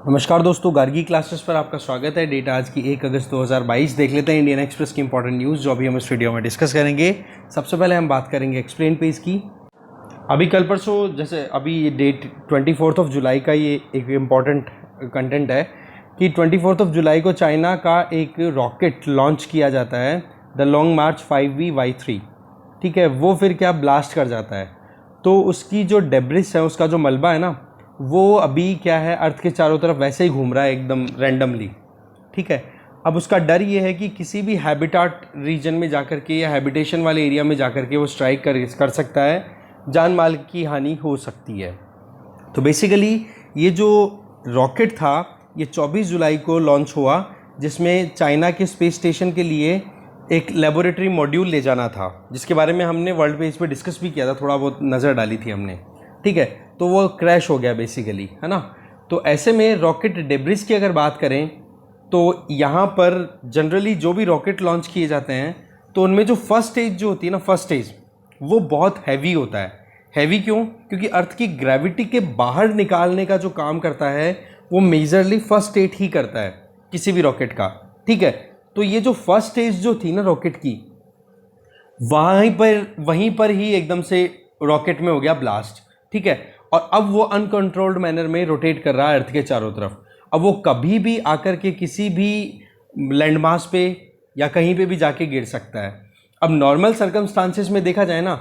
नमस्कार दोस्तों, गार्गी क्लासेस पर आपका स्वागत है। डेट आज की 1 अगस्त 2022। देख लेते हैं इंडियन एक्सप्रेस की इंपॉर्टेंट न्यूज़ जो अभी हम इस वीडियो में डिस्कस करेंगे। सबसे पहले हम बात करेंगे एक्सप्लेन पेज की। अभी कल परसों जैसे अभी ये डेट 24 जुलाई का ये एक इम्पॉर्टेंट कंटेंट है कि 24 जुलाई को चाइना का एक रॉकेट लॉन्च किया जाता है, द लॉन्ग मार्च 5V-Y3। ठीक है, वो फिर क्या ब्लास्ट कर जाता है, तो उसकी जो डेब्रिस है, उसका जो मलबा है ना, वो अभी क्या है अर्थ के चारों तरफ वैसे ही घूम रहा है एकदम रैंडमली। ठीक है, अब उसका डर ये है कि किसी भी हैबिटाट रीजन में जाकर के या हैबिटेशन वाले एरिया में जाकर के वो स्ट्राइक कर सकता है, जान माल की हानि हो सकती है। तो बेसिकली ये जो रॉकेट था ये 24 जुलाई को लॉन्च हुआ, जिसमें चाइना के स्पेस स्टेशन के लिए एक लेबोरेटरी मॉड्यूल ले जाना था, जिसके बारे में हमने वर्ल्ड पेज पे डिस्कस भी किया था, थोड़ा बहुत नज़र डाली थी हमने। ठीक है, तो वो क्रैश हो गया बेसिकली, है ना। तो ऐसे में रॉकेट डेब्रिस की अगर बात करें तो यहाँ पर जनरली जो भी रॉकेट लॉन्च किए जाते हैं तो उनमें जो फर्स्ट स्टेज जो होती है ना, फर्स्ट स्टेज वो बहुत हैवी होता है। हैवी क्यों? क्योंकि अर्थ की ग्रेविटी के बाहर निकालने का जो काम करता है वो मेजरली फर्स्ट स्टेज ही करता है किसी भी रॉकेट का। ठीक है, तो ये जो फर्स्ट स्टेज जो थी ना रॉकेट की, वहीं पर ही एकदम से रॉकेट में हो गया ब्लास्ट। ठीक है, और अब वो अनकंट्रोल्ड मैनर में रोटेट कर रहा है अर्थ के चारों तरफ। अब वो कभी भी आकर के किसी भी लैंडमास पे या कहीं पे भी जाके गिर सकता है। अब नॉर्मल सर्कमस्टांसेस में देखा जाए ना,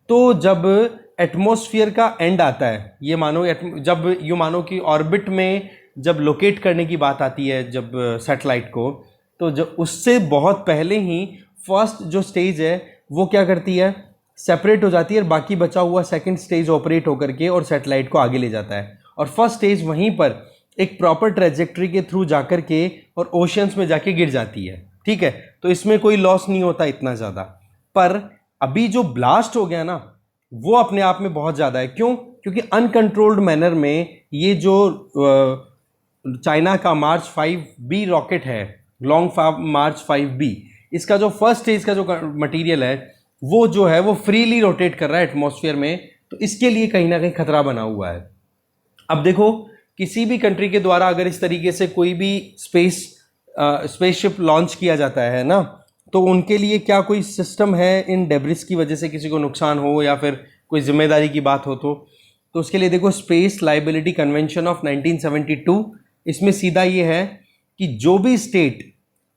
तो जब एटमॉस्फेयर का एंड आता है, ये मानो जब यूँ मानो कि ऑर्बिट में जब लोकेट करने की बात आती है जब सैटेलाइट को, तो जब उससे बहुत पहले ही फर्स्ट जो स्टेज है वो क्या करती है, सेपरेट हो जाती है, और बाकी बचा हुआ सेकंड स्टेज ऑपरेट होकर के और सैटेलाइट को आगे ले जाता है। और फर्स्ट स्टेज वहीं पर एक प्रॉपर ट्रेजेक्ट्री के थ्रू जाकर के और ओशियंस में जाके गिर जाती है। ठीक है, तो इसमें कोई लॉस नहीं होता इतना ज़्यादा। पर अभी जो ब्लास्ट हो गया ना, वो अपने आप में बहुत ज़्यादा है। क्यों? क्योंकि अनकंट्रोल्ड मैनर में ये जो चाइना का मार्च 5B रॉकेट है, लॉन्ग मार्च 5B, इसका जो फर्स्ट स्टेज का जो मटीरियल है वो जो है वो फ्रीली रोटेट कर रहा है एटमॉस्फेयर में, तो इसके लिए कहीं ना कहीं खतरा बना हुआ है। अब देखो, किसी भी कंट्री के द्वारा अगर इस तरीके से कोई भी स्पेसशिप लॉन्च किया जाता है ना, तो उनके लिए क्या कोई सिस्टम है इन डेब्रिस की वजह से किसी को नुकसान हो या फिर कोई जिम्मेदारी की बात हो, तो उसके लिए देखो स्पेस लाइबिलिटी कन्वेंशन ऑफ 1972, इसमें सीधा ये है कि जो भी स्टेट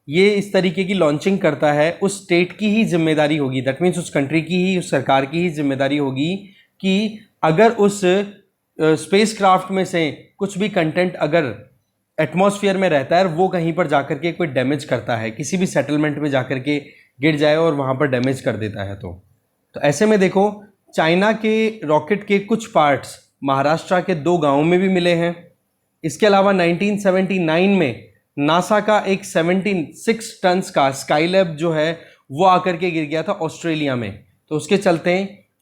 ये इस तरीके की लॉन्चिंग करता है उस स्टेट की ही जिम्मेदारी होगी, दैट मीन्स उस कंट्री की ही, उस सरकार की ही जिम्मेदारी होगी कि अगर उस स्पेस क्राफ्ट में से कुछ भी कंटेंट अगर एटमॉस्फेयर में रहता है, वो कहीं पर जाकर के कोई डैमेज करता है, किसी भी सेटलमेंट में जाकर के गिर जाए और वहाँ पर डैमेज कर देता है, तो ऐसे में देखो चाइना के रॉकेट के कुछ पार्ट्स महाराष्ट्र के 2 गाँवों में भी मिले हैं। इसके अलावा 1979 में नासा का एक 76 टन्स का स्काईलैब जो है वो आकर के गिर गया था ऑस्ट्रेलिया में। तो उसके चलते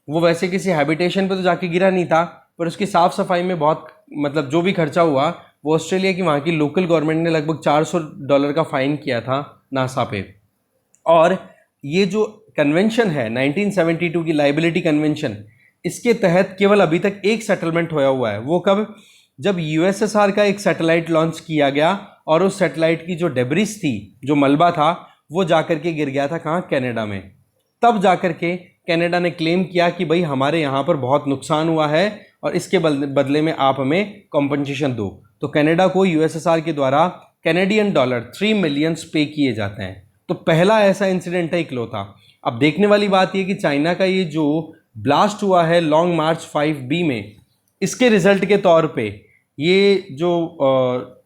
वो वैसे किसी हैबिटेशन पे तो जाके गिरा नहीं था, पर उसकी साफ़ सफाई में बहुत मतलब जो भी खर्चा हुआ वो ऑस्ट्रेलिया की वहाँ की लोकल गवर्नमेंट ने लगभग $400 का फ़ाइन किया था नासा पे। और ये जो कन्वेंशन है 1972 की लाइबिलिटी कन्वेंशन, इसके तहत केवल अभी तक एक सेटलमेंट होया हुआ है। वो कब? जब यूएसएसआर का एक सैटेलाइट लॉन्च किया गया और उस सैटेलाइट की जो डेब्रिस थी, जो मलबा था, वो जाकर के गिर गया था कहाँ? कनाडा में। तब जाकर के कनाडा ने क्लेम किया कि भाई हमारे यहाँ पर बहुत नुकसान हुआ है और इसके बदले में आप हमें कॉम्पनसेशन दो। तो कनाडा को यूएसएसआर के द्वारा कैनेडियन डॉलर 3 मिलियन पे किए जाते हैं। तो पहला ऐसा इंसिडेंट है इकलौता। अब देखने वाली बात यह कि चाइना का ये जो ब्लास्ट हुआ है लॉन्ग मार्च 5B में, इसके रिजल्ट के तौर पे ये जो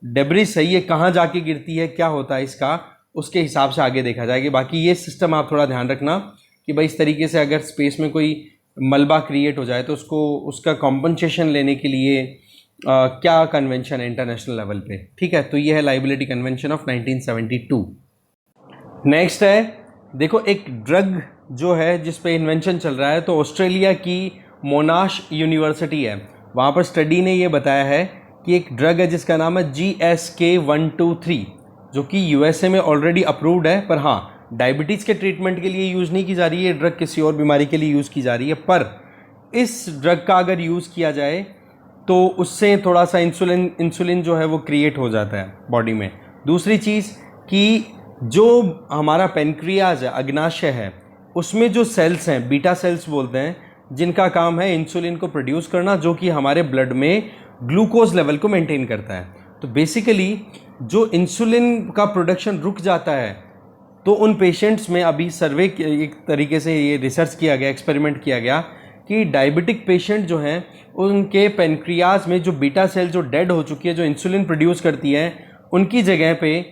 डेब्रिस है ये कहाँ जाके गिरती है, क्या होता है इसका, उसके हिसाब से आगे देखा जाएगा। बाकी ये सिस्टम आप थोड़ा ध्यान रखना कि भाई इस तरीके से अगर स्पेस में कोई मलबा क्रिएट हो जाए तो उसका कॉम्पनसेशन लेने के लिए क्या कन्वेंशन है इंटरनेशनल लेवल पे। ठीक है, तो ये है लाइबिलिटी कन्वेंशन ऑफ 1972। नेक्स्ट है, देखो एक ड्रग जो है जिस पे इन्वेंशन चल रहा है, तो ऑस्ट्रेलिया की मोनाश यूनिवर्सिटी है, वहाँ पर स्टडी ने ये बताया है कि एक ड्रग है जिसका नाम है GSK123, जो कि यूएसए में ऑलरेडी अप्रूव्ड है। पर हाँ, डायबिटीज़ के ट्रीटमेंट के लिए यूज़ नहीं की जा रही है ड्रग, किसी और बीमारी के लिए यूज़ की जा रही है। पर इस ड्रग का अगर यूज़ किया जाए तो उससे थोड़ा सा इंसुलिन जो है वो क्रिएट हो जाता है बॉडी में। दूसरी चीज़ कि जो हमारा पेनक्रियाज है, अग्नाशय है, उसमें जो सेल्स हैं, बीटा सेल्स बोलते हैं, जिनका काम है इंसुलिन को प्रोड्यूस करना, जो कि हमारे ब्लड में ग्लूकोज लेवल को मेंटेन करता है। तो बेसिकली जो इंसुलिन का प्रोडक्शन रुक जाता है, तो उन पेशेंट्स में अभी सर्वे एक तरीके से ये रिसर्च किया गया, एक्सपेरिमेंट किया गया कि डायबिटिक पेशेंट जो हैं उनके पेनक्रियाज में जो बीटा सेल जो डेड हो चुकी है, जो इंसुलिन प्रोड्यूस करती है, उनकी जगह पे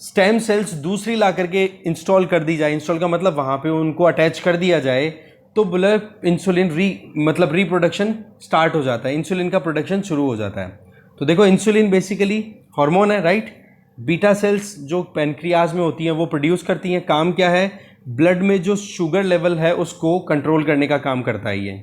स्टेम सेल्स दूसरी ला करके इंस्टॉल कर दी जाए। इंस्टॉल का मतलब वहाँ पे उनको अटैच कर दिया जाए, तो ब्लड इंसुलिन रिप्रोडक्शन स्टार्ट हो जाता है, इंसुलिन का प्रोडक्शन शुरू हो जाता है। तो देखो, इंसुलिन बेसिकली हार्मोन है, राइट। बीटा सेल्स जो पेनक्रियाज में होती हैं वो प्रोड्यूस करती हैं। काम क्या है? ब्लड में जो शुगर लेवल है उसको कंट्रोल करने का काम करता है ये।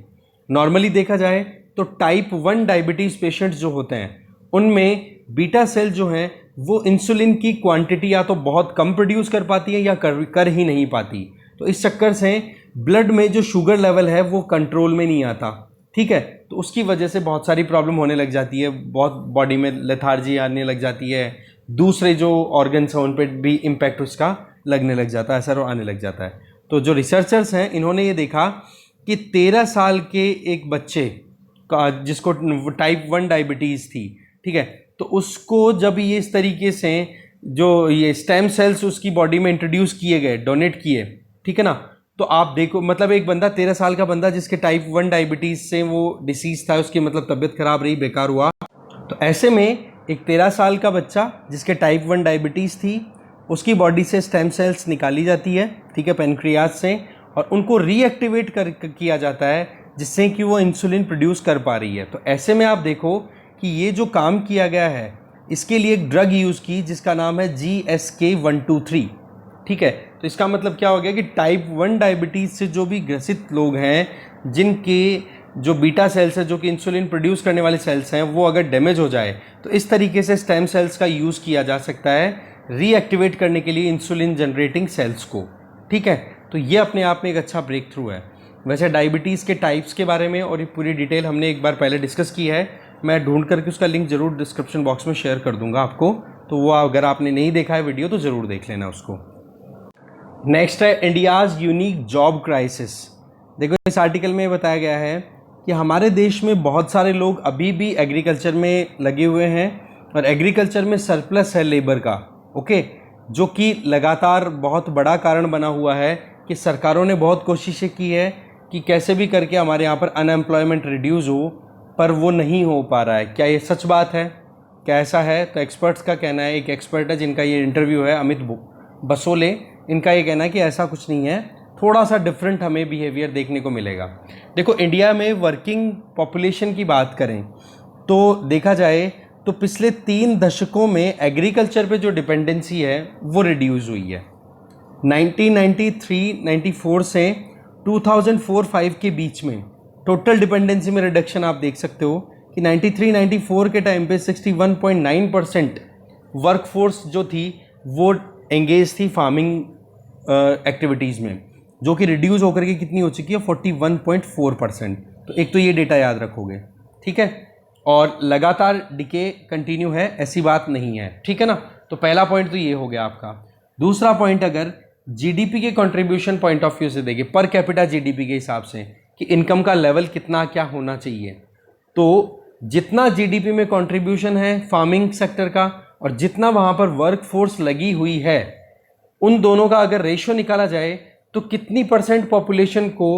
नॉर्मली देखा जाए तो टाइप 1 डायबिटीज़ पेशेंट्स जो होते हैं उनमें बीटा सेल जो हैं वो इंसुलिन की क्वांटिटी या तो बहुत कम प्रोड्यूस कर पाती है या कर ही नहीं पाती। तो इस चक्कर से ब्लड में जो शुगर लेवल है वो कंट्रोल में नहीं आता, ठीक है। तो उसकी वजह से बहुत सारी प्रॉब्लम होने लग जाती है, बहुत बॉडी में लेथार्जी आने लग जाती है, दूसरे जो ऑर्गन्स हैं उन पर भी इम्पैक्ट उसका लगने लग जाता है, असर आने लग जाता है। तो जो रिसर्चर्स हैं इन्होंने ये देखा कि 13 साल के एक बच्चे का जिसको टाइप 1 डायबिटीज़ थी, ठीक है, तो उसको जब ये इस तरीके से जो ये स्टेम सेल्स उसकी बॉडी में इंट्रोड्यूस किए गए, डोनेट किए, ठीक है ना, तो आप देखो मतलब एक बंदा 13 साल का बंदा जिसके टाइप 1 डायबिटीज़ से वो डिसीज़ था, उसकी मतलब तबीयत खराब रही, बेकार हुआ। तो ऐसे में एक 13 साल का बच्चा जिसके टाइप 1 डायबिटीज़ थी, उसकी बॉडी से स्टेम सेल्स निकाली जाती है, ठीक है, पेनक्रियाज से, और उनको रीएक्टिवेट किया जाता है जिससे कि वो इंसुलिन प्रोड्यूस कर पा रही है। तो ऐसे में आप देखो कि ये जो काम किया गया है, इसके लिए एक ड्रग यूज़ की जिसका नाम है GSK123, ठीक है। तो इसका मतलब क्या हो गया कि टाइप 1 डायबिटीज़ से जो भी ग्रसित लोग हैं, जिनके जो बीटा सेल्स है, जो कि इंसुलिन प्रोड्यूस करने वाले सेल्स हैं, वो अगर डैमेज हो जाए तो इस तरीके से स्टेम सेल्स का यूज़ किया जा सकता है रीएक्टिवेट करने के लिए इंसुलिन जनरेटिंग सेल्स को, ठीक है। तो ये अपने आप में एक अच्छा ब्रेक थ्रू है। वैसे डायबिटीज़ के टाइप्स के बारे में और ये पूरी डिटेल हमने एक बार पहले डिस्कस की है, मैं ढूंढ करके उसका लिंक ज़रूर डिस्क्रिप्शन बॉक्स में शेयर कर दूंगा आपको, तो वो अगर आपने नहीं देखा है वीडियो तो ज़रूर देख लेना उसको। नेक्स्ट है इंडियाज़ यूनिक जॉब क्राइसिस। देखो, इस आर्टिकल में बताया गया है कि हमारे देश में बहुत सारे लोग अभी भी एग्रीकल्चर में लगे हुए हैं और एग्रीकल्चर में सरप्लस है लेबर का, ओके, जो कि लगातार बहुत बड़ा कारण बना हुआ है कि सरकारों ने बहुत कोशिशें की है कि कैसे भी करके हमारे यहाँ पर अनएम्प्लॉयमेंट रिड्यूस हो, पर वो नहीं हो पा रहा है। क्या ये सच बात है? क्या ऐसा है? तो एक्सपर्ट्स का कहना है, एक एक्सपर्ट है जिनका ये इंटरव्यू है, अमित बसोले, इनका ये कहना है कि ऐसा कुछ नहीं है, थोड़ा सा डिफरेंट हमें बिहेवियर देखने को मिलेगा। देखो, इंडिया में वर्किंग पॉपुलेशन की बात करें तो देखा जाए तो पिछले 3 दशकों में एग्रीकल्चर पे जो डिपेंडेंसी है वो रिड्यूस हुई है। 1993-94 से 2004-05 के बीच में टोटल डिपेंडेंसी में रिडक्शन आप देख सकते हो कि 93-94 के टाइम पे 61.9% वर्कफोर्स जो थी वो एंगेज थी फार्मिंग एक्टिविटीज़ में, जो कि रिड्यूस होकर के कितनी हो चुकी है 41.4%। तो एक तो ये डेटा याद रखोगे, ठीक है, और लगातार डिके कंटिन्यू है, ऐसी बात नहीं है, ठीक है ना। तो पहला पॉइंट तो ये हो गया आपका। दूसरा पॉइंट, अगर जीडीपी के कंट्रीब्यूशन पॉइंट ऑफ व्यू से देखें, पर कैपिटा जीडीपी के हिसाब से कि इनकम का लेवल कितना क्या होना चाहिए, तो जितना जीडीपी में कंट्रीब्यूशन है फार्मिंग सेक्टर का और जितना वहाँ पर वर्क फोर्स लगी हुई है, उन दोनों का अगर रेशियो निकाला जाए तो कितनी परसेंट पॉपुलेशन को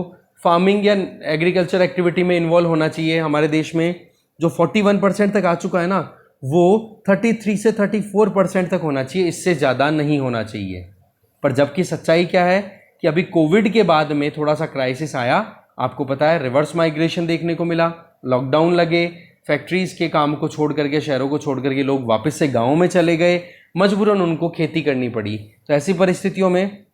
फार्मिंग या एग्रीकल्चर एक्टिविटी में इन्वॉल्व होना चाहिए हमारे देश में, जो 41% तक आ चुका है ना, वो 33 से 34% तक होना चाहिए, इससे ज़्यादा नहीं होना चाहिए। पर जबकि सच्चाई क्या है कि अभी कोविड के बाद में थोड़ा सा क्राइसिस आया, आपको पता है, रिवर्स माइग्रेशन देखने को मिला, लॉकडाउन लगे, फैक्ट्रीज़ के काम को छोड़ करके, शहरों को छोड़ करके लोग वापस से गाँव में चले गए, मजबूरन उनको खेती करनी पड़ी। तो ऐसी परिस्थितियों में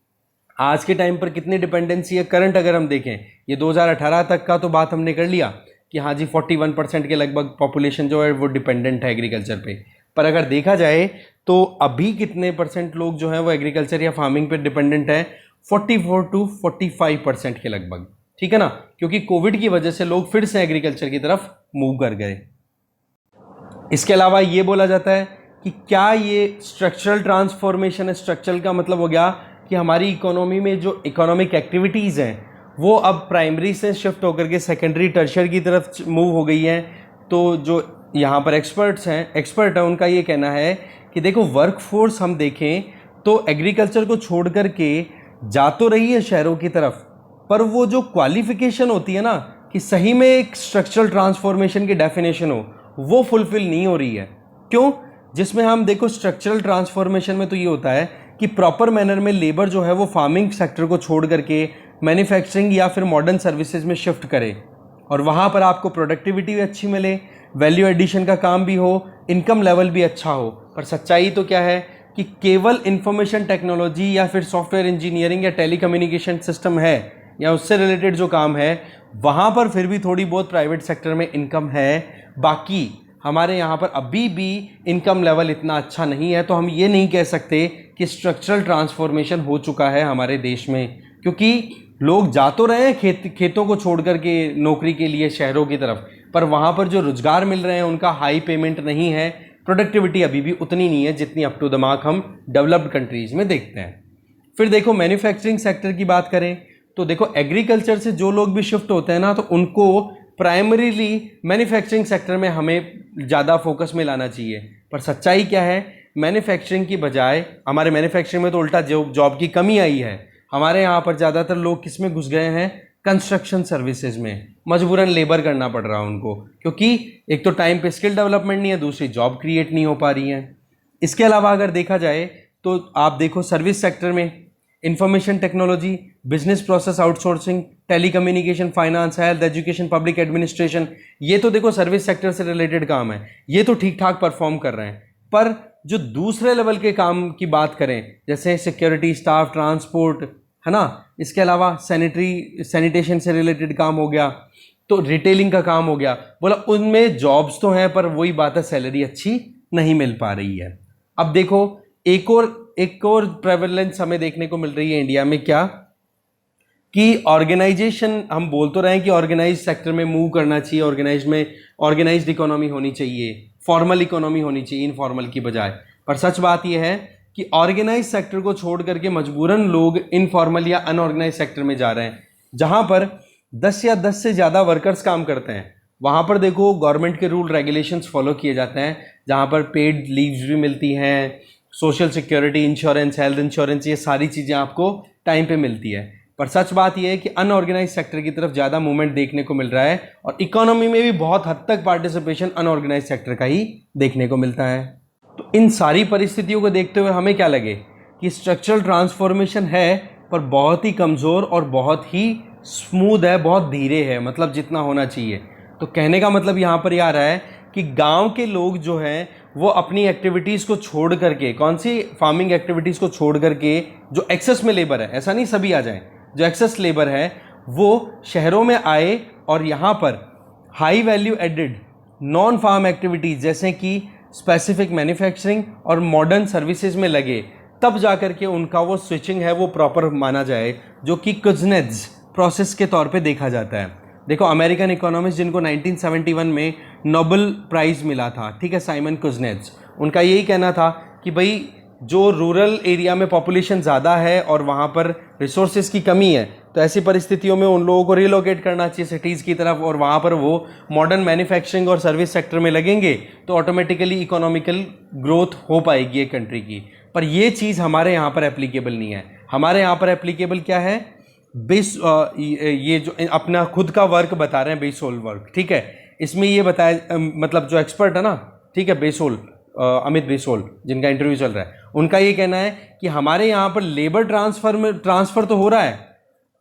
आज के टाइम पर कितनी डिपेंडेंसी है करंट अगर हम देखें, ये 2018 तक का तो बात हमने कर लिया कि हाँ जी 41% के लगभग पॉपुलेशन जो है वो डिपेंडेंट है एग्रीकल्चर पे, पर अगर देखा जाए तो अभी कितने परसेंट लोग जो हैं वो एग्रीकल्चर या फार्मिंग पे डिपेंडेंट है, 44 to 45% के लगभग, ठीक है ना, क्योंकि कोविड की वजह से लोग फिर से एग्रीकल्चर की तरफ मूव कर गए। इसके अलावा ये बोला जाता है कि क्या ये स्ट्रक्चरल ट्रांसफॉर्मेशन है। स्ट्रक्चरल का मतलब हो गया कि हमारी इकोनॉमी में जो इकोनॉमिक एक्टिविटीज़ हैं वो अब प्राइमरी से शिफ्ट होकर के सेकेंडरी टर्शियर की तरफ मूव हो गई हैं। तो जो यहाँ पर एक्सपर्ट है उनका ये कहना है कि देखो वर्कफोर्स हम देखें तो एग्रीकल्चर को छोड़ कर के जा तो रही है शहरों की तरफ, पर वो जो क्वालिफिकेशन होती है ना कि सही में एक स्ट्रक्चरल ट्रांसफॉर्मेशन की डेफिनेशन हो, वो फुलफिल नहीं हो रही है। क्यों? जिसमें हम देखो स्ट्रक्चरल ट्रांसफॉर्मेशन में तो ये होता है कि प्रॉपर मैनर में लेबर जो है वो फार्मिंग सेक्टर को छोड़ करके मैन्युफैक्चरिंग या फिर मॉडर्न सर्विसेज में शिफ्ट करे और वहाँ पर आपको प्रोडक्टिविटी भी अच्छी मिले, वैल्यू एडिशन का काम भी हो, इनकम लेवल भी अच्छा हो। पर सच्चाई तो क्या है कि केवल इंफॉर्मेशन टेक्नोलॉजी या फिर सॉफ्टवेयर इंजीनियरिंग या टेलीकम्युनिकेशन सिस्टम है या उससे रिलेटेड जो काम है वहाँ पर फिर भी थोड़ी बहुत प्राइवेट सेक्टर में इनकम है। बाकी हमारे यहाँ पर अभी भी इनकम लेवल इतना अच्छा नहीं है। तो हम ये नहीं कह सकते कि स्ट्रक्चरल ट्रांसफॉर्मेशन हो चुका है हमारे देश में, क्योंकि लोग जा तो रहे हैं खेतों को छोड़ करके नौकरी के लिए शहरों की तरफ, पर वहाँ पर जो रोजगार मिल रहे हैं उनका हाई पेमेंट नहीं है, प्रोडक्टिविटी अभी भी उतनी नहीं है जितनी अप टू द मार्क हम डेवलप्ड कंट्रीज़ में देखते हैं। फिर देखो मैन्युफैक्चरिंग सेक्टर की बात करें तो देखो एग्रीकल्चर से जो लोग भी शिफ्ट होते हैं ना तो उनको प्राइमरीली मैन्युफैक्चरिंग सेक्टर में हमें ज़्यादा फोकस में लाना चाहिए। पर सच्चाई क्या है, मैन्युफैक्चरिंग की बजाय हमारे मैन्युफैक्चरिंग में तो उल्टा जॉब की कमी आई है। हमारे यहाँ पर ज़्यादातर लोग किस में घुस गए हैं, कंस्ट्रक्शन सर्विसेज में, मजबूरन लेबर करना पड़ रहा है उनको, क्योंकि एक तो टाइम पे स्किल डेवलपमेंट नहीं है, दूसरी जॉब क्रिएट नहीं हो पा रही है। इसके अलावा अगर देखा जाए तो आप देखो सर्विस सेक्टर में information technology, business process outsourcing, telecommunication, finance, health, education, public administration, ये तो देखो सर्विस सेक्टर से रिलेटेड काम है, ये तो ठीक ठाक परफॉर्म कर रहे हैं। पर जो दूसरे लेवल के काम की बात करें जैसे सिक्योरिटी स्टाफ, ट्रांसपोर्ट, है ना, इसके अलावा सैनिटेशन से रिलेटेड काम हो गया, तो रिटेलिंग का काम हो गया, बोला उनमें जॉब्स तो हैं पर वही बात है सैलरी अच्छी नहीं मिल पा रही है। अब देखो एक और प्रेवलेंस हमें देखने को मिल रही है इंडिया में, क्या कि ऑर्गेनाइजेशन, हम बोल तो रहे हैं कि ऑर्गेनाइज सेक्टर में मूव करना चाहिए, ऑर्गेनाइज्ड इकोनॉमी होनी चाहिए, फॉर्मल इकोनॉमी होनी चाहिए इनफॉर्मल की बजाय। पर सच बात यह है कि ऑर्गेनाइज सेक्टर को छोड़ करके मजबूरन लोग इनफॉर्मल या अनऑर्गेनाइज सेक्टर में जा रहे हैं, जहां पर 10 या 10 से ज़्यादा वर्कर्स काम करते हैं। वहां पर देखो गवर्नमेंट के रूल रेगुलेशंस फॉलो किए जाते हैं, जहां पर पेड लीव्स भी मिलती हैं, social security, insurance, health insurance, ये सारी चीज़ें आपको टाइम पे मिलती है। पर सच बात यह है कि अनऑर्गेनाइज सेक्टर की तरफ ज़्यादा मूवमेंट देखने को मिल रहा है और इकोनॉमी में भी बहुत हद तक पार्टिसिपेशन अनऑर्गेनाइज सेक्टर का ही देखने को मिलता है। तो इन सारी परिस्थितियों को देखते हुए हमें क्या लगे कि स्ट्रक्चरल ट्रांसफॉर्मेशन है पर बहुत ही कमज़ोर और बहुत ही स्मूथ है, बहुत धीरे है, मतलब जितना होना चाहिए। तो कहने का मतलब यहाँ पर आ रहा है कि गांव के लोग जो हैं वो अपनी एक्टिविटीज़ को छोड़ करके, कौन सी फार्मिंग एक्टिविटीज़ को छोड़ करके, जो एक्सेस में लेबर है, ऐसा नहीं सभी आ जाएं, जो एक्सेस लेबर है वो शहरों में आए और यहाँ पर high value added non farm activities जैसे कि स्पेसिफिक मैन्युफैक्चरिंग और मॉडर्न सर्विसेज में लगे, तब जाकर के उनका वो स्विचिंग है वो प्रॉपर माना जाए, जो कि कुज़नेट्ज़ प्रोसेस के तौर पे देखा जाता है। देखो अमेरिकन इकोनॉमिस्ट जिनको 1971 में नोबेल प्राइज़ मिला था, ठीक है, साइमन कुज़नेट्ज़, उनका यही कहना था कि भाई जो रूरल एरिया में पॉपुलेशन ज़्यादा है और वहाँ पर रिसोर्सेज की कमी है, तो ऐसी परिस्थितियों में उन लोगों को रिलोकेट करना चाहिए सिटीज़ की तरफ और वहाँ पर वो मॉडर्न मैन्युफैक्चरिंग और सर्विस सेक्टर में लगेंगे तो ऑटोमेटिकली इकोनॉमिकल ग्रोथ हो पाएगी एक कंट्री की। पर ये चीज़ हमारे यहाँ पर एप्लीकेबल नहीं है। हमारे यहाँ पर एप्लीकेबल क्या है, बेस ये जो अपना खुद का वर्क बता रहे हैं, बेसोल वर्क, ठीक है, इसमें ये बताया, मतलब जो एक्सपर्ट है ना, ठीक है, बेसोल, अमित बेसोल जिनका इंटरव्यू चल रहा है, उनका ये कहना है कि हमारे यहाँ पर लेबर ट्रांसफ़र तो हो रहा है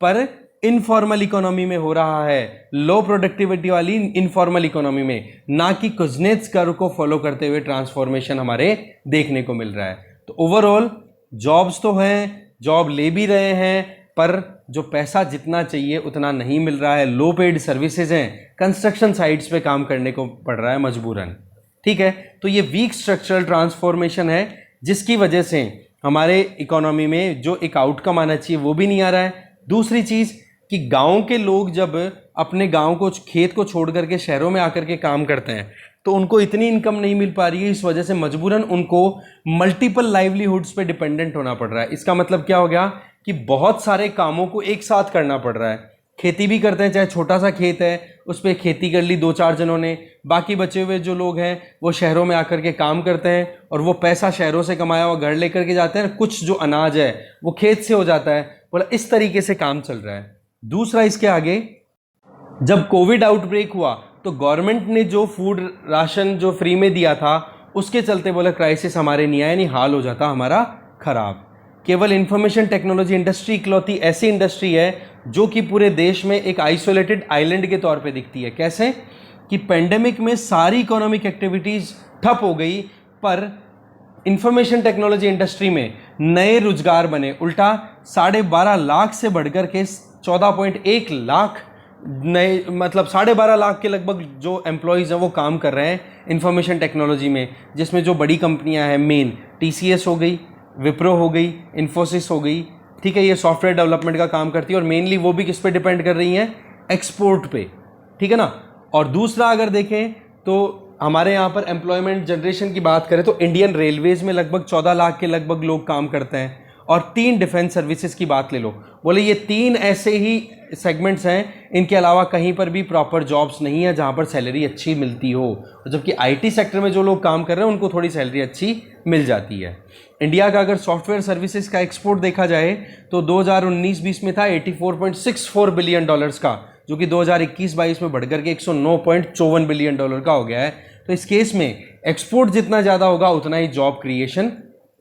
पर इनफॉर्मल इकोनॉमी में हो रहा है, लो प्रोडक्टिविटी वाली इनफॉर्मल इकोनॉमी में, ना कि कुज़नेट्ज़ कर्व को फॉलो करते हुए ट्रांसफॉर्मेशन हमारे देखने को मिल रहा है। तो ओवरऑल जॉब्स तो हैं, जॉब ले भी रहे हैं, पर जो पैसा जितना चाहिए उतना नहीं मिल रहा है, लो पेड सर्विसेज हैं, कंस्ट्रक्शन साइट्स पे काम करने को पड़ रहा है मजबूरन, ठीक है। तो ये वीक स्ट्रक्चरल ट्रांसफॉर्मेशन है जिसकी वजह से हमारे इकोनॉमी में जो एक आउटकम आना चाहिए वो भी नहीं आ रहा है। दूसरी चीज़ कि गांव के लोग जब अपने गांव को, खेत को छोड़ करके शहरों में आकर के काम करते हैं तो उनको इतनी इनकम नहीं मिल पा रही है, इस वजह से मजबूरन उनको मल्टीपल लाइवलीहुड्स पे डिपेंडेंट होना पड़ रहा है। इसका मतलब क्या हो गया कि बहुत सारे कामों को एक साथ करना पड़ रहा है। खेती भी करते हैं, चाहे छोटा सा खेत है उस पर खेती कर ली 2-4 जनों ने, बाकी बचे हुए जो लोग हैं वो शहरों में आकर के काम करते हैं और वो पैसा शहरों से कमाया हुआ घर लेकर के जाते हैं, कुछ जो अनाज है वो खेत से हो जाता है। बोला इस तरीके से काम चल रहा है। दूसरा इसके आगे, जब कोविड आउटब्रेक हुआ तो गवर्नमेंट ने जो फूड राशन जो फ्री में दिया था उसके चलते बोला क्राइसिस हमारे नहीं आया, नहीं हाल हो जाता हमारा खराब। केवल इंफॉर्मेशन टेक्नोलॉजी इंडस्ट्री इकलौती ऐसी इंडस्ट्री है जो कि पूरे देश में एक आइसोलेटेड आइलैंड के तौर पे दिखती है। कैसे कि पेंडेमिक में सारी इकोनॉमिक एक्टिविटीज़ ठप हो गई, पर इंफॉर्मेशन टेक्नोलॉजी इंडस्ट्री में नए रोजगार बने। उल्टा 12.5 लाख से बढ़कर के 14.1 लाख नए, मतलब 12.5 लाख के लगभग जो एम्प्लॉयज़ हैं वो काम कर रहे हैं इंफॉर्मेशन टेक्नोलॉजी में, जिसमें जो बड़ी कंपनियां हैं मेन TCS हो गई, विप्रो हो गई, इन्फोसिस हो गई, ठीक है, ये सॉफ्टवेयर डेवलपमेंट का काम करती है और मेनली वो भी किस पे डिपेंड कर रही हैं, एक्सपोर्ट पे, ठीक है ना। और दूसरा अगर देखें तो हमारे यहाँ पर एम्प्लॉयमेंट जनरेशन की बात करें तो इंडियन रेलवेज में लगभग 14 लाख के लगभग लोग काम करते हैं, और 3 डिफेंस सर्विसेज की बात ले लो, बोले ये 3 ऐसे ही सेगमेंट्स हैं, इनके अलावा कहीं पर भी प्रॉपर जॉब्स नहीं है जहाँ पर सैलरी अच्छी मिलती हो, जबकि IT सेक्टर में जो लोग काम कर रहे हैं उनको थोड़ी सैलरी अच्छी मिल जाती है। इंडिया का अगर सॉफ्टवेयर सर्विसेज का एक्सपोर्ट देखा जाए तो 2019-20 में था $84.64 बिलियन का, जो कि 2021-22 में बढ़कर के $109.54 बिलियन का हो गया है। तो इस केस में एक्सपोर्ट जितना ज़्यादा होगा उतना ही जॉब क्रिएशन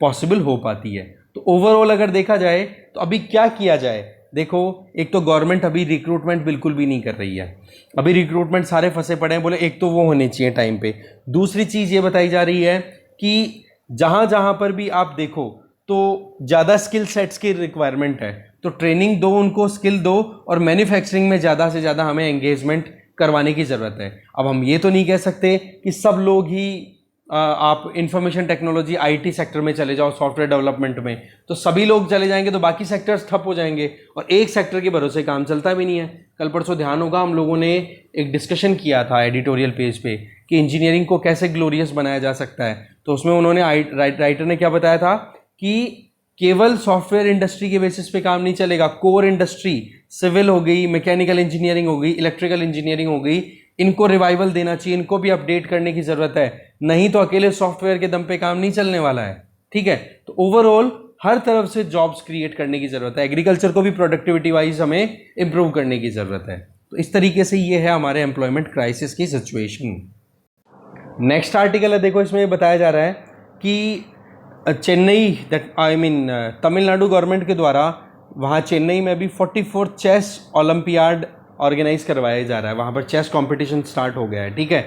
पॉसिबल हो पाती है। तो ओवरऑल अगर देखा जाए तो अभी क्या किया जाए, देखो एक तो गवर्नमेंट अभी रिक्रूटमेंट बिल्कुल भी नहीं कर रही है, अभी रिक्रूटमेंट सारे फंसे पड़े हैं, बोले एक तो वो होने चाहिए टाइम पे। दूसरी चीज़ ये बताई जा रही है कि जहाँ जहाँ पर भी आप देखो तो ज़्यादा स्किल सेट्स की रिक्वायरमेंट है, तो ट्रेनिंग दो उनको, स्किल दो, और मैन्युफैक्चरिंग में ज़्यादा से ज़्यादा हमें एंगेजमेंट करवाने की ज़रूरत है। अब हम ये तो नहीं कह सकते कि सब लोग ही आप इंफॉर्मेशन टेक्नोलॉजी IT सेक्टर में चले जाओ, सॉफ्टवेयर डेवलपमेंट में, तो सभी लोग चले जाएंगे तो बाकी सेक्टर्स ठप हो जाएंगे और एक सेक्टर के भरोसे काम चलता भी नहीं है। कल परसों ध्यान होगा हम लोगों ने एक डिस्कशन किया था एडिटोरियल पेज पे कि इंजीनियरिंग को कैसे ग्लोरियस बनाया जा सकता है, तो उसमें उन्होंने राइटर ने क्या बताया था कि केवल सॉफ्टवेयर इंडस्ट्री के बेसिस पे काम नहीं चलेगा, कोर इंडस्ट्री सिविल हो गई, मैकेनिकल इंजीनियरिंग हो गई, इलेक्ट्रिकल इंजीनियरिंग हो गई, इनको रिवाइवल देना चाहिए, इनको भी अपडेट करने की ज़रूरत है, नहीं तो अकेले सॉफ्टवेयर के दम पे काम नहीं चलने वाला है, ठीक है। तो ओवरऑल हर तरफ से जॉब्स क्रिएट करने की ज़रूरत है, एग्रीकल्चर को भी प्रोडक्टिविटी वाइज हमें इम्प्रूव करने की ज़रूरत है। तो इस तरीके से ये है हमारे एम्प्लॉयमेंट क्राइसिस की सिचुएशन। नेक्स्ट आर्टिकल है, देखो इसमें बताया जा रहा है कि चेन्नई तमिलनाडु गवर्नमेंट के द्वारा वहाँ चेन्नई में भी 44 चेस ओलंपियाड ऑर्गेनाइज करवाया जा रहा है, वहाँ पर चेस कंपटीशन स्टार्ट हो गया है, ठीक है।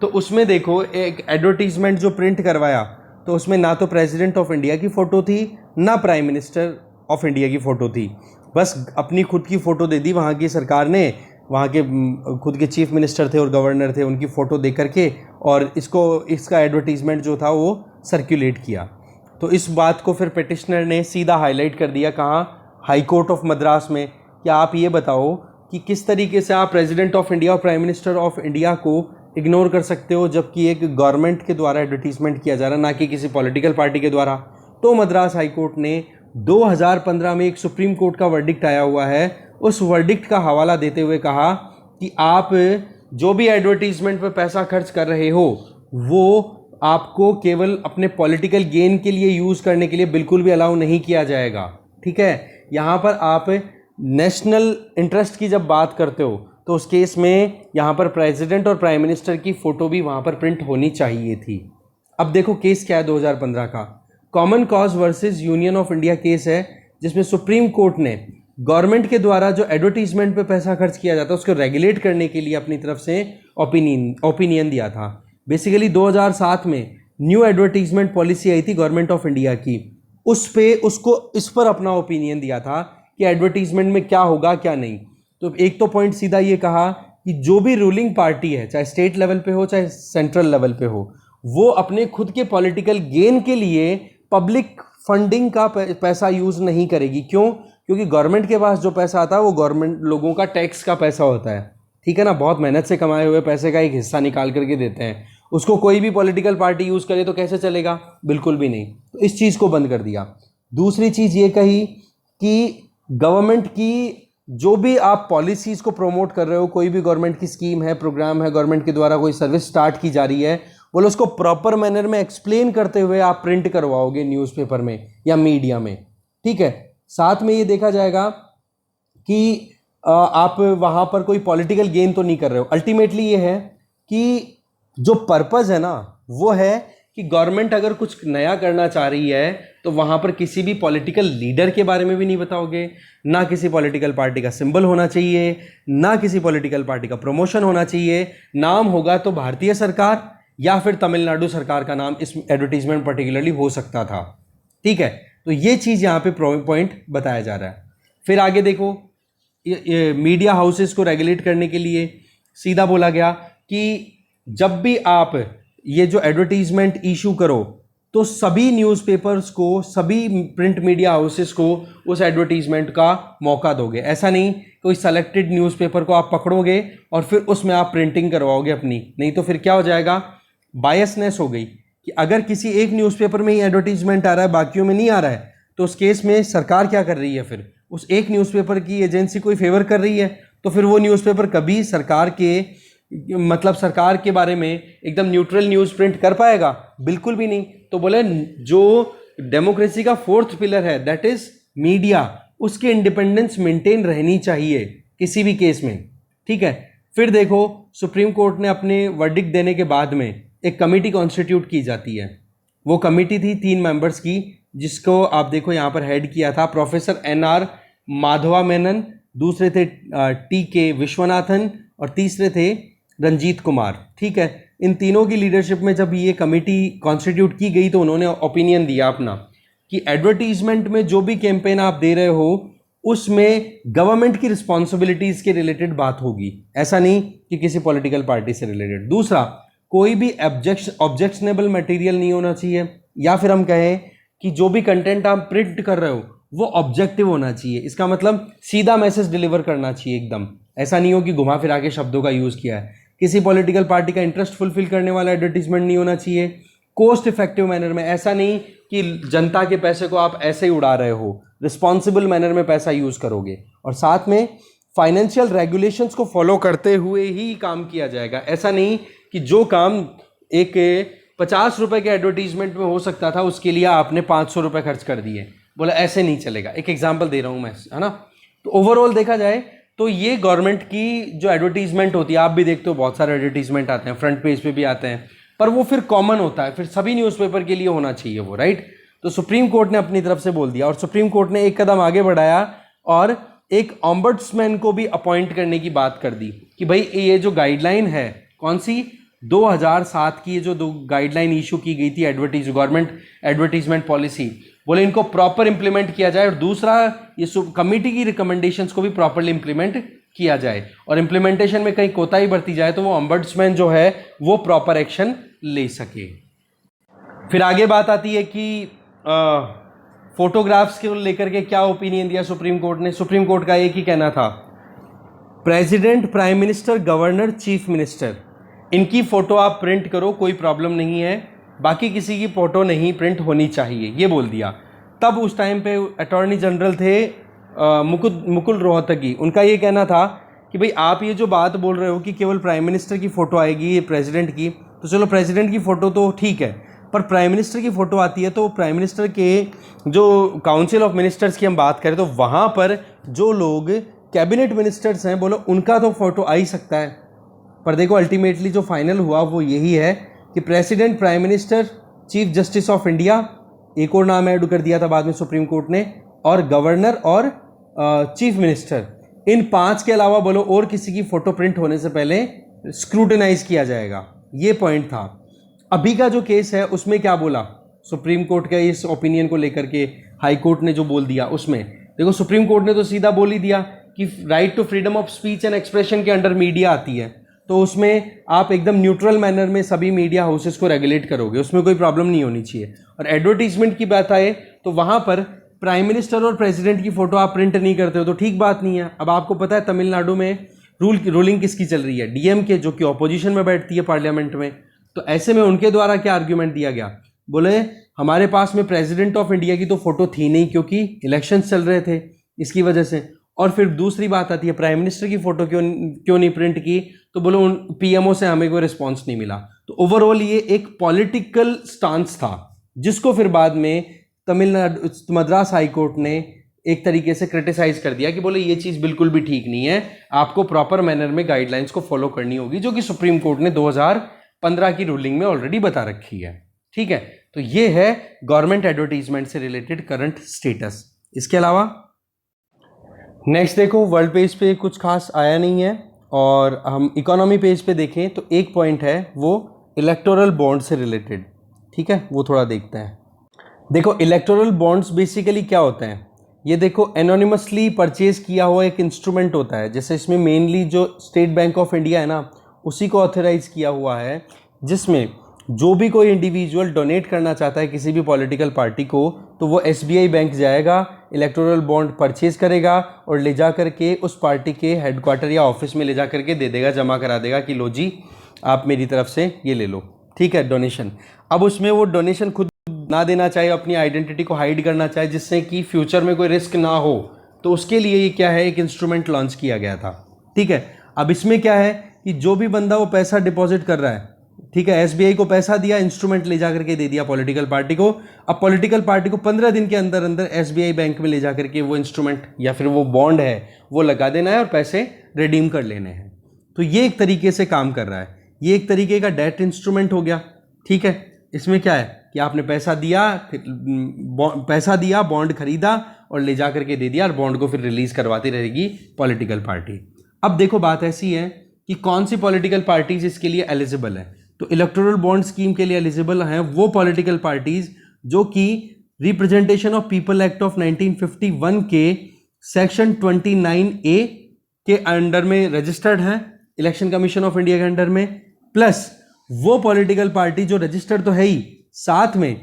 तो उसमें देखो एक एडवर्टीजमेंट जो प्रिंट करवाया, तो उसमें ना तो प्रेसिडेंट ऑफ इंडिया की फ़ोटो थी ना प्राइम मिनिस्टर ऑफ इंडिया की फ़ोटो थी, बस अपनी खुद की फ़ोटो दे दी वहाँ की सरकार ने, वहाँ के खुद के चीफ मिनिस्टर थे और गवर्नर थे, उनकी फ़ोटो दे करके और इसका एडवर्टीजमेंट जो था वो सर्कुलेट किया। तो इस बात को फिर पिटिशनर ने सीधा हाईलाइट कर दिया, कहाँ, हाई कोर्ट ऑफ मद्रास में, कि आप ये बताओ कि किस तरीके से आप प्रेसिडेंट ऑफ इंडिया और प्राइम मिनिस्टर ऑफ इंडिया को इग्नोर कर सकते हो जबकि एक गवर्नमेंट के द्वारा एडवर्टीजमेंट किया जा रहा है, ना कि किसी पॉलिटिकल पार्टी के द्वारा। तो मद्रास हाई कोर्ट ने 2015 में एक सुप्रीम कोर्ट का वर्डिक्ट आया हुआ है, उस वर्डिक्ट का हवाला देते हुए कहा कि आप जो भी एडवर्टीजमेंट पर पैसा खर्च कर रहे हो वो आपको केवल अपने पॉलिटिकल गेन के लिए यूज़ करने के लिए बिल्कुल भी अलाउ नहीं किया जाएगा, ठीक है। यहाँ पर आप नेशनल इंटरेस्ट की जब बात करते हो तो उस केस में यहाँ पर प्रेसिडेंट और प्राइम मिनिस्टर की फ़ोटो भी वहाँ पर प्रिंट होनी चाहिए थी। अब देखो केस क्या है 2015 का, common cause versus union of India case है, जिसमें सुप्रीम कोर्ट ने गवर्नमेंट के द्वारा जो एडवर्टीजमेंट पे पैसा खर्च किया जाता है उसको रेगुलेट करने के लिए अपनी तरफ से ओपिनियन दिया था। बेसिकली 2007 में न्यू एडवर्टीजमेंट पॉलिसी आई थी गवर्नमेंट ऑफ इंडिया की, इस पर अपना ओपिनियन दिया था कि एडवर्टीजमेंट में क्या होगा क्या नहीं। तो एक तो पॉइंट सीधा ये कहा कि जो भी रूलिंग पार्टी है, चाहे स्टेट लेवल पे हो चाहे सेंट्रल लेवल पे हो, वो अपने खुद के पॉलिटिकल गेन के लिए पब्लिक फंडिंग का पैसा यूज़ नहीं करेगी। क्यों? क्योंकि गवर्नमेंट के पास जो पैसा आता है वो गवर्नमेंट लोगों का टैक्स का पैसा होता है, ठीक है ना, बहुत मेहनत से कमाए हुए पैसे का एक हिस्सा निकाल करके देते हैं। उसको कोई भी पॉलिटिकल पार्टी यूज़ करे तो कैसे चलेगा, बिल्कुल भी नहीं। तो इस चीज़ को बंद कर दिया। दूसरी चीज़ ये कही कि गवर्नमेंट की जो भी आप पॉलिसीज़ को प्रमोट कर रहे हो, कोई भी गवर्नमेंट की स्कीम है, प्रोग्राम है, गवर्नमेंट के द्वारा कोई सर्विस स्टार्ट की जा रही है, बोले उसको प्रॉपर मैनर में एक्सप्लेन करते हुए आप प्रिंट करवाओगे न्यूज़पेपर में या मीडिया में, ठीक है। साथ में ये देखा जाएगा कि आप वहाँ पर कोई पॉलिटिकल गेन तो नहीं कर रहे हो। अल्टीमेटली ये है कि जो पर्पज़ है ना वो है कि गवर्नमेंट अगर कुछ नया करना चाह रही है तो वहाँ पर किसी भी पॉलिटिकल लीडर के बारे में भी नहीं बताओगे, ना किसी पॉलिटिकल पार्टी का सिंबल होना चाहिए, ना किसी पॉलिटिकल पार्टी का प्रमोशन होना चाहिए। नाम होगा तो भारतीय सरकार या फिर तमिलनाडु सरकार का नाम इस एडवर्टीजमेंट पर्टिकुलरली हो सकता था, ठीक है। तो ये चीज़ यहाँ पे पॉइंट बताया जा रहा है। फिर आगे देखो, ये मीडिया हाउसेस को रेगुलेट करने के लिए सीधा बोला गया कि जब भी आप ये जो एडवर्टीजमेंट इशू करो तो सभी न्यूज़पेपर्स को, सभी प्रिंट मीडिया हाउसेस को उस एडवर्टीजमेंट का मौका दोगे। ऐसा नहीं कोई सेलेक्टेड न्यूज़पेपर को आप पकड़ोगे और फिर उसमें आप प्रिंटिंग करवाओगे अपनी, नहीं तो फिर क्या हो जाएगा, बायसनेस हो गई कि अगर किसी एक न्यूज़पेपर में ही एडवर्टीजमेंट आ रहा है बाकियों में नहीं आ रहा है तो उस केस में सरकार क्या कर रही है, फिर उस एक न्यूज़पेपर की एजेंसी कोई फेवर कर रही है तो फिर वो न्यूज़पेपर कभी सरकार के मतलब सरकार के बारे में एकदम न्यूट्रल न्यूज़ प्रिंट कर पाएगा, बिल्कुल भी नहीं। तो बोले जो डेमोक्रेसी का फोर्थ पिलर है दैट इज मीडिया, उसकी इंडिपेंडेंस मेंटेन रहनी चाहिए किसी भी केस में, ठीक है। फिर देखो सुप्रीम कोर्ट ने अपने वर्डिक्ट देने के बाद में एक कमेटी कॉन्स्टिट्यूट की जाती है। वो कमेटी थी 3 मेंबर्स की, जिसको आप देखो यहाँ पर हेड किया था प्रोफेसर NR माधवा मेनन, दूसरे थे TK विश्वनाथन और तीसरे थे रंजीत कुमार, ठीक है। इन तीनों की लीडरशिप में जब ये कमेटी कॉन्स्टिट्यूट की गई तो उन्होंने ओपिनियन दिया अपना कि एडवर्टीजमेंट में जो भी कैंपेन आप दे रहे हो उसमें गवर्नमेंट की रिस्पॉन्सिबिलिटीज के रिलेटेड बात होगी, ऐसा नहीं कि किसी पॉलिटिकल पार्टी से रिलेटेड। दूसरा, कोई भी ऑब्जेक्शनेबल मटेरियल नहीं होना चाहिए, या फिर हम कहें कि जो भी कंटेंट आप प्रिंट कर रहे हो वो ऑब्जेक्टिव होना चाहिए। इसका मतलब सीधा मैसेज डिलीवर करना चाहिए एकदम, ऐसा नहीं हो कि घुमा फिरा के शब्दों का यूज़ किया है। किसी पॉलिटिकल पार्टी का इंटरेस्ट फुलफिल करने वाला एडवर्टीजमेंट नहीं होना चाहिए। कॉस्ट इफेक्टिव मैनर में, ऐसा नहीं कि जनता के पैसे को आप ऐसे ही उड़ा रहे हो, रिस्पॉन्सिबल मैनर में पैसा यूज़ करोगे। और साथ में फाइनेंशियल रेगुलेशंस को फॉलो करते हुए ही काम किया जाएगा। ऐसा नहीं कि जो काम एक 50 रुपए के एडवर्टीजमेंट में हो सकता था उसके लिए आपने 500 रुपये खर्च कर दिए, बोला ऐसे नहीं चलेगा। एक एग्जाम्पल दे रहा हूँ मैं, है ना। तो ओवरऑल देखा जाए तो ये गवर्नमेंट की जो एडवर्टीजमेंट होती है, आप भी देखते हो बहुत सारे एडवर्टीजमेंट आते हैं, फ्रंट पेज पे भी आते हैं, पर वो फिर कॉमन होता है, फिर सभी न्यूज़पेपर के लिए होना चाहिए वो, राइट। तो सुप्रीम कोर्ट ने अपनी तरफ से बोल दिया और सुप्रीम कोर्ट ने एक कदम आगे बढ़ाया और एक ऑम्बड्समैन को भी अपॉइंट करने की बात कर दी कि भाई ये जो गाइडलाइन है, कौन सी, 2007 की जो गाइडलाइन इशू की गई थी गवर्नमेंट एडवर्टीजमेंट पॉलिसी, बोले इनको प्रॉपर इंप्लीमेंट किया जाए। और दूसरा, ये कमेटी की रिकमेंडेशंस को भी प्रॉपरली इंप्लीमेंट किया जाए और इंप्लीमेंटेशन में कहीं कोताही बरती जाए तो वो ऑम्बड्समैन जो है वो प्रॉपर एक्शन ले सके। फिर आगे बात आती है कि फोटोग्राफ्स को लेकर के क्या ओपिनियन दिया सुप्रीम कोर्ट ने। सुप्रीम कोर्ट का एक ही कहना था, president, prime minister, governor, chief minister, इनकी फ़ोटो आप प्रिंट करो, कोई प्रॉब्लम नहीं है, बाकी किसी की फ़ोटो नहीं प्रिंट होनी चाहिए, ये बोल दिया। तब उस टाइम पे अटॉर्नी जनरल थे मुकुल रोहतगी, उनका ये कहना था कि भाई आप ये जो बात बोल रहे हो कि केवल प्राइम मिनिस्टर की फ़ोटो आएगी प्रेसिडेंट की, तो चलो प्रेसिडेंट की फ़ोटो तो ठीक है, पर प्राइम मिनिस्टर की फ़ोटो आती है तो प्राइम मिनिस्टर के जो काउंसिल ऑफ मिनिस्टर्स की हम बात करें तो वहाँ पर जो लोग कैबिनेट मिनिस्टर्स हैं, बोलो उनका तो फ़ोटो आ ही सकता है। पर देखो अल्टीमेटली जो फाइनल हुआ वो यही है कि president, prime minister, chief justice of India, एक और नाम ऐड कर दिया था बाद में सुप्रीम कोर्ट ने, और गवर्नर और चीफ मिनिस्टर, इन 5 के अलावा बोलो और किसी की फ़ोटो प्रिंट होने से पहले स्क्रूटिनाइज किया जाएगा। ये पॉइंट था। अभी का जो केस है उसमें क्या बोला सुप्रीम कोर्ट का इस ओपिनियन को लेकर के हाई कोर्ट ने जो बोल दिया, उसमें देखो सुप्रीम कोर्ट ने तो सीधा बोल ही दिया कि right to freedom of speech and expression के अंडर मीडिया आती है, तो उसमें आप एकदम न्यूट्रल मैनर में सभी मीडिया हाउसेस को रेगुलेट करोगे, उसमें कोई प्रॉब्लम नहीं होनी चाहिए। और एडवर्टीजमेंट की बात आए तो वहाँ पर प्राइम मिनिस्टर और प्रेसिडेंट की फ़ोटो आप प्रिंट नहीं करते हो तो ठीक बात नहीं है। अब आपको पता है तमिलनाडु में रूलिंग किसकी चल रही है, DMK, जो कि ऑपोजिशन में बैठती है पार्लियामेंट में, तो ऐसे में उनके द्वारा क्या आर्ग्यूमेंट दिया गया, बोले हमारे पास में प्रेसिडेंट ऑफ इंडिया की तो फोटो थी नहीं क्योंकि इलेक्शंस चल रहे थे इसकी वजह से, और फिर दूसरी बात आती है प्राइम मिनिस्टर की फोटो क्यों नहीं प्रिंट की, तो बोलो उन पीएमओ से हमें कोई रिस्पॉन्स नहीं मिला। तो ओवरऑल ये एक पॉलिटिकल स्टांस था जिसको फिर बाद में तमिलनाडु मद्रास हाई कोर्ट ने एक तरीके से क्रिटिसाइज कर दिया कि बोले ये चीज़ बिल्कुल भी ठीक नहीं है, आपको प्रॉपर मैनर में गाइडलाइंस को फॉलो करनी होगी, जो कि सुप्रीम कोर्ट ने 2015 की रूलिंग में ऑलरेडी बता रखी है। ठीक है, तो ये है गवर्नमेंट एडवर्टीजमेंट से रिलेटेड करंट स्टेटस। इसके अलावा नेक्स्ट देखो, वर्ल्ड पेज पे कुछ खास आया नहीं है, और हम इकोनॉमी पेज पे देखें तो एक पॉइंट है वो इलेक्टोरल बॉन्ड से रिलेटेड। ठीक है, वो थोड़ा देखते हैं। देखो इलेक्टोरल बॉन्ड्स बेसिकली क्या होते हैं, ये देखो एनोनिमसली परचेज किया हुआ एक इंस्ट्रूमेंट होता है, जैसे इसमें मेनली जो स्टेट बैंक ऑफ इंडिया है ना उसी को ऑथराइज किया हुआ है, जिसमें जो भी कोई इंडिविजुअल डोनेट करना चाहता है किसी भी पॉलिटिकल पार्टी को तो वो एसबीआई बैंक जाएगा, इलेक्टोरल बॉन्ड परचेज करेगा और ले जा करके उस पार्टी के हेडक्वार्टर या ऑफिस में ले जा करके दे देगा, जमा करा देगा कि लो जी आप मेरी तरफ से ये ले लो। ठीक है, डोनेशन। अब उसमें वो डोनेशन खुद ना देना चाहे, अपनी आइडेंटिटी को हाइड करना चाहे जिससे कि फ्यूचर में कोई रिस्क ना हो, तो उसके लिए ये क्या है एक इंस्ट्रूमेंट लॉन्च किया गया था। ठीक है, अब इसमें क्या है कि जो भी बंदा वो पैसा डिपॉजिट कर रहा है, ठीक है, एसबीआई को पैसा दिया, इंस्ट्रूमेंट ले जाकर के दे दिया पॉलिटिकल पार्टी को, अब पॉलिटिकल पार्टी को 15 दिन के अंदर अंदर एसबीआई बैंक में ले जाकर के वो इंस्ट्रूमेंट या फिर वो बॉन्ड है वो लगा देना है और पैसे रिडीम कर लेने हैं। तो ये एक तरीके से काम कर रहा है, ये एक तरीके का डेट इंस्ट्रूमेंट हो गया। ठीक है, इसमें क्या है कि आपने पैसा दिया, बॉन्ड खरीदा और ले जा करके दे दिया, और बॉन्ड को फिर रिलीज करवाती रहेगी पॉलिटिकल पार्टी। अब देखो बात ऐसी है कि कौन सी पॉलिटिकल पार्टीज इसके लिए एलिजिबल है, तो इलेक्टोरल बॉन्ड स्कीम के लिए एलिजिबल हैं वो पॉलिटिकल पार्टीज जो कि representation of people act of 1951 के सेक्शन 29A के अंडर में रजिस्टर्ड हैं इलेक्शन कमीशन ऑफ इंडिया के अंडर में, प्लस वो पॉलिटिकल पार्टी जो रजिस्टर्ड तो है ही, साथ में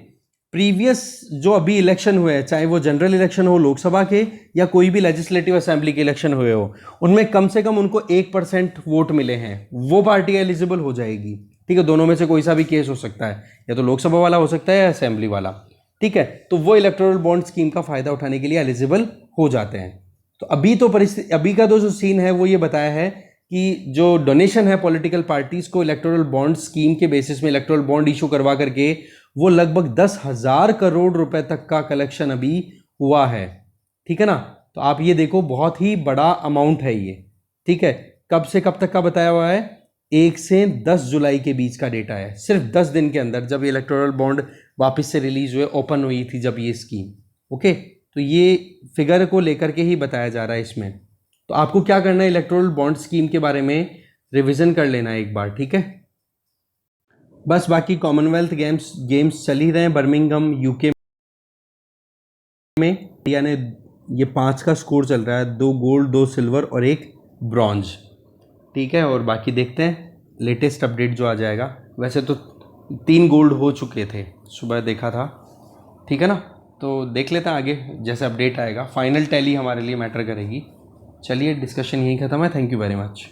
प्रीवियस जो अभी इलेक्शन हुए हैं, चाहे वो जनरल इलेक्शन हो लोकसभा के या कोई भी लेजिस्लेटिव असेंबली के इलेक्शन हुए हो, उनमें कम से कम उनको 1% वोट मिले हैं, वो पार्टी एलिजिबल हो जाएगी। ठीक है, दोनों में से कोई सा भी केस हो सकता है, या तो लोकसभा वाला हो सकता है या असेंबली वाला। ठीक है, तो वो इलेक्टोरल बॉन्ड स्कीम का फायदा उठाने के लिए एलिजिबल हो जाते हैं। तो अभी तो परिस्थिति, अभी का तो जो सीन है वो ये बताया है कि जो डोनेशन है पॉलिटिकल पार्टीज को इलेक्टोरल बॉन्ड स्कीम के बेसिस में इलेक्टोरल बॉन्ड इशू करवा करके वो लगभग 10,000 करोड़ रुपए तक का कलेक्शन अभी हुआ है। ठीक है ना, तो आप ये देखो बहुत ही बड़ा अमाउंट है ये। ठीक है, कब से कब तक का बताया हुआ है, 1 से 10 जुलाई के बीच का डेटा है, सिर्फ 10 दिन के अंदर जब इलेक्टोरल बॉन्ड वापस से रिलीज हुए, ओपन हुई थी जब ये स्कीम। ओके, तो ये फिगर को लेकर के ही बताया जा रहा है इसमें। तो आपको क्या करना है, इलेक्टोरल बॉन्ड स्कीम के बारे में रिवीजन कर लेना है एक बार। ठीक है, बस बाकी कॉमनवेल्थ गेम्स चल ही रहे हैं बर्मिंघम यूके में। इंडिया ने ये 5 का स्कोर चल रहा है, 2 गोल्ड 2 सिल्वर और 1 ब्रॉन्ज। ठीक है, और बाकी देखते हैं लेटेस्ट अपडेट जो आ जाएगा। वैसे तो 3 गोल्ड हो चुके थे, सुबह देखा था। ठीक है ना, तो देख लेते हैं आगे जैसे अपडेट आएगा। फाइनल टैली हमारे लिए मैटर करेगी। चलिए, डिस्कशन यहीं ख़त्म है। Thank you very much.